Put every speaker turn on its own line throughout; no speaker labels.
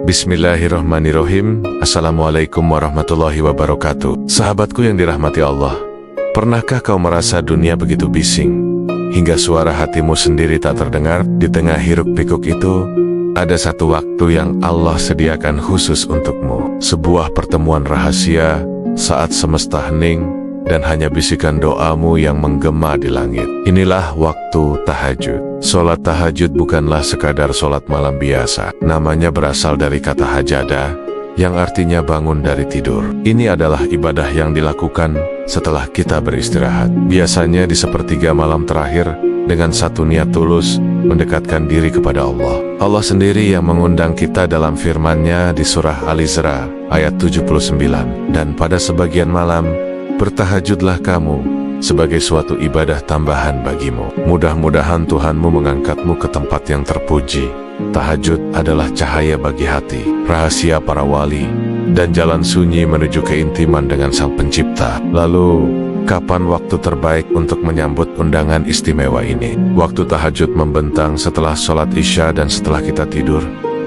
Bismillahirrahmanirrahim. Assalamualaikum warahmatullahi wabarakatuh. Sahabatku yang dirahmati Allah, pernahkah kau merasa dunia begitu bising, hingga suara hatimu sendiri tak terdengar? Di tengah hiruk-pikuk itu, ada satu waktu yang Allah sediakan khusus untukmu. Sebuah pertemuan rahasia saat semesta hening dan hanya bisikan doamu yang menggema di langit. Inilah waktu tahajud. Sholat tahajud bukanlah sekadar sholat malam biasa. Namanya berasal dari kata hajada, yang artinya bangun dari tidur. Ini adalah ibadah yang dilakukan setelah kita beristirahat. Biasanya di sepertiga malam terakhir, dengan satu niat tulus, mendekatkan diri kepada Allah. Allah sendiri yang mengundang kita dalam firman-Nya di surah Al-Isra, ayat 79. Dan pada sebagian malam, bertahajudlah kamu sebagai suatu ibadah tambahan bagimu. Mudah-mudahan Tuhanmu mengangkatmu ke tempat yang terpuji. Tahajud adalah cahaya bagi hati, rahasia para wali, dan jalan sunyi menuju keintiman dengan Sang Pencipta. Lalu, kapan waktu terbaik untuk menyambut undangan istimewa ini? Waktu tahajud membentang setelah sholat Isya dan setelah kita tidur,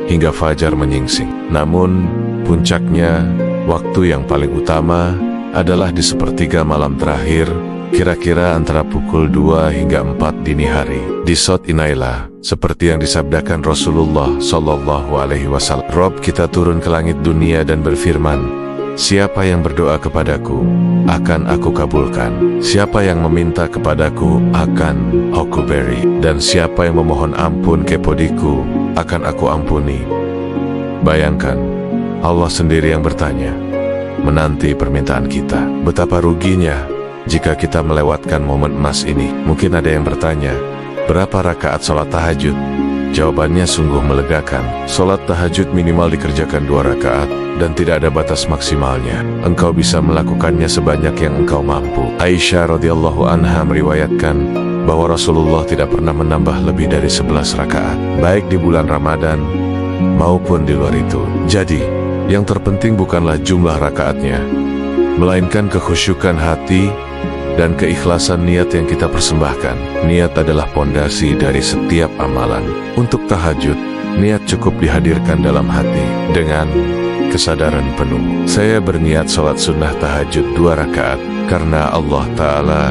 hingga fajar menyingsing. Namun, puncaknya, waktu yang paling utama adalah di sepertiga malam terakhir, kira-kira antara pukul 2 hingga 4 dini hari. Di Sot Inailah, seperti yang disabdakan Rasulullah Shallallahu Alaihi Wasallam, Rob kita turun ke langit dunia dan berfirman, siapa yang berdoa kepadaku, akan aku kabulkan. Siapa yang meminta kepadaku, akan aku beri. Dan siapa yang memohon ampun kepadaku, akan aku ampuni. Bayangkan, Allah sendiri yang bertanya, menanti permintaan kita. Betapa ruginya jika kita melewatkan momen emas ini. Mungkin ada yang bertanya, berapa rakaat sholat tahajud? Jawabannya sungguh melegakan. Sholat tahajud minimal dikerjakan 2 rakaat dan tidak ada batas maksimalnya. Engkau bisa melakukannya sebanyak yang engkau mampu. Aisyah radhiyallahu anha meriwayatkan bahwa Rasulullah tidak pernah menambah lebih dari 11 rakaat, baik di bulan Ramadan maupun di luar itu. Jadi, yang terpenting bukanlah jumlah rakaatnya, melainkan kekhusyukan hati dan keikhlasan niat yang kita persembahkan. Niat adalah pondasi dari setiap amalan. Untuk tahajud, niat cukup dihadirkan dalam hati dengan kesadaran penuh. Saya berniat sholat sunnah tahajud 2 rakaat karena Allah Ta'ala.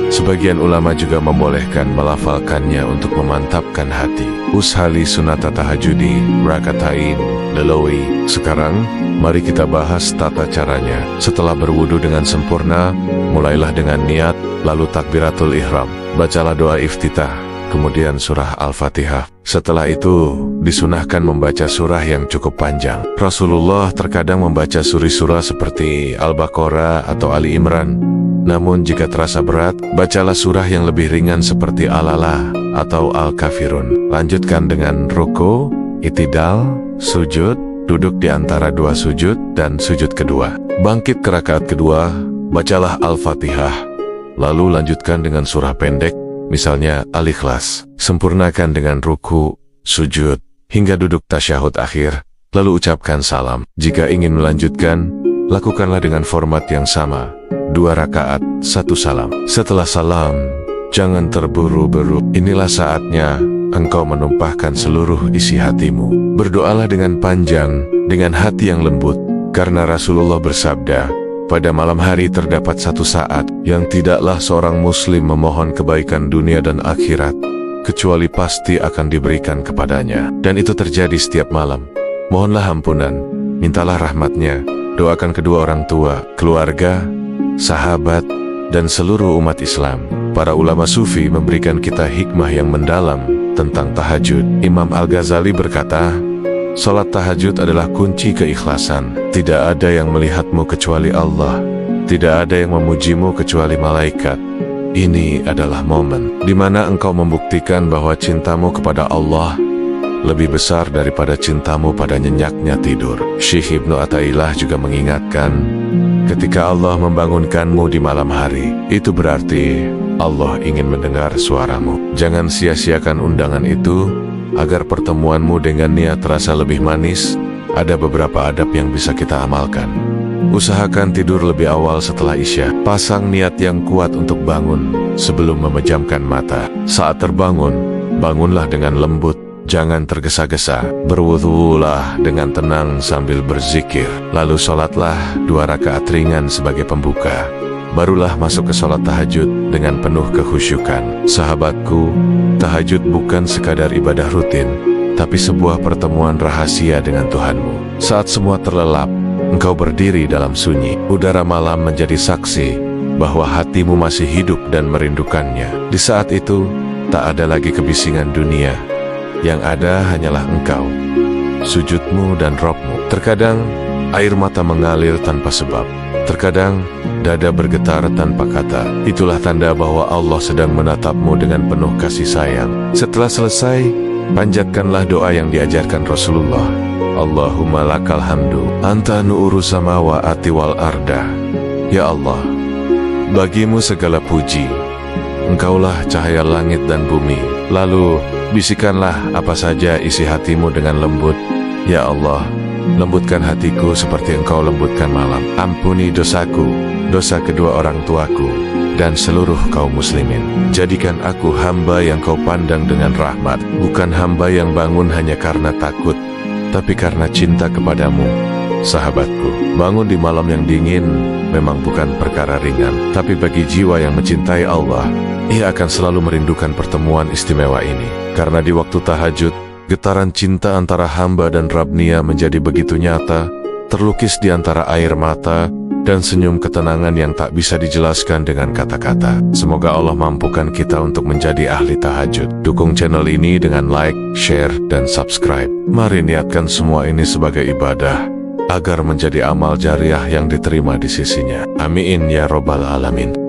Sebagian ulama juga membolehkan melafalkannya untuk memantapkan hati. Ushali sunata tahajudi rakatain lelawi. Sekarang, mari kita bahas tata caranya. Setelah berwudu dengan sempurna, mulailah dengan niat, lalu takbiratul ihram. Bacalah doa iftitah, kemudian surah Al-Fatihah. Setelah itu, disunahkan membaca surah yang cukup panjang. Rasulullah terkadang membaca surah seperti Al-Baqarah atau Ali Imran. Namun jika terasa berat, bacalah surah yang lebih ringan seperti Al-Alaq atau Al-Kafirun. Lanjutkan dengan ruku, itidal, sujud, duduk di antara 2 sujud, dan sujud kedua. Bangkit ke rakaat kedua, bacalah Al-Fatihah. Lalu lanjutkan dengan surah pendek, misalnya Al-Ikhlas. Sempurnakan dengan ruku, sujud, hingga duduk tasyahud akhir, lalu ucapkan salam. Jika ingin melanjutkan, lakukanlah dengan format yang sama. 2 rakaat, 1 salam. Setelah salam, jangan terburu-buru. Inilah saatnya engkau menumpahkan seluruh isi hatimu. Berdoalah dengan panjang, dengan hati yang lembut, karena Rasulullah bersabda, pada malam hari terdapat 1 saat yang tidaklah seorang muslim memohon kebaikan dunia dan akhirat, kecuali pasti akan diberikan kepadanya. Dan itu terjadi setiap malam. Mohonlah ampunan, mintalah rahmatnya, doakan kedua orang tua, keluarga, sahabat, dan seluruh umat Islam. Para ulama sufi memberikan kita hikmah yang mendalam tentang tahajud. Imam Al-Ghazali berkata, sholat tahajud adalah kunci keikhlasan. Tidak ada yang melihatmu kecuali Allah. Tidak ada yang memujimu kecuali malaikat. Ini adalah momen di mana engkau membuktikan bahwa cintamu kepada Allah lebih besar daripada cintamu pada nyenyaknya tidur. Syekh Ibnu Athaillah juga mengingatkan, ketika Allah membangunkanmu di malam hari, itu berarti Allah ingin mendengar suaramu. Jangan sia-siakan undangan itu, agar pertemuanmu dengan niat terasa lebih manis. Ada beberapa adab yang bisa kita amalkan. Usahakan tidur lebih awal setelah Isya. Pasang niat yang kuat untuk bangun sebelum memejamkan mata. Saat terbangun, bangunlah dengan lembut, Jangan tergesa-gesa, berwudhulah dengan tenang sambil berzikir. Lalu sholatlah 2 rakaat ringan sebagai pembuka. Barulah masuk ke sholat tahajud dengan penuh kehusyukan. Sahabatku, tahajud bukan sekadar ibadah rutin, tapi sebuah pertemuan rahasia dengan Tuhanmu. Saat semua terlelap, engkau berdiri dalam sunyi. Udara malam menjadi saksi bahwa hatimu masih hidup dan merindukannya. Di saat itu, tak ada lagi kebisingan dunia. Yang ada hanyalah engkau, sujudmu dan Robmu. Terkadang air mata mengalir tanpa sebab. Terkadang dada bergetar tanpa kata. Itulah tanda bahwa Allah sedang menatapmu dengan penuh kasih sayang. Setelah selesai, panjatkanlah doa yang diajarkan Rasulullah. Allahumma lakal hamdu, anta nu'uru samawati wal arda. Ya Allah, bagimu segala puji. Engkaulah cahaya langit dan bumi. Lalu bisikanlah apa saja isi hatimu dengan lembut. Ya Allah, lembutkan hatiku seperti Engkau lembutkan malam. Ampuni dosaku, dosa kedua orang tuaku, dan seluruh kaum muslimin. Jadikan aku hamba yang Kau pandang dengan rahmat, bukan hamba yang bangun hanya karena takut, tapi karena cinta kepadamu. Sahabatku, bangun di malam yang dingin memang bukan perkara ringan, tapi bagi jiwa yang mencintai Allah, ia akan selalu merindukan pertemuan istimewa ini. Karena di waktu tahajud, getaran cinta antara hamba dan Rabb-Nia menjadi begitu nyata, terlukis di antara air mata dan senyum ketenangan yang tak bisa dijelaskan dengan kata-kata. Semoga Allah mampukan kita untuk menjadi ahli tahajud. Dukung channel ini dengan like, share, dan subscribe. Mari niatkan semua ini sebagai ibadah, agar menjadi amal jariah yang diterima di sisinya. Amin ya robbal alamin.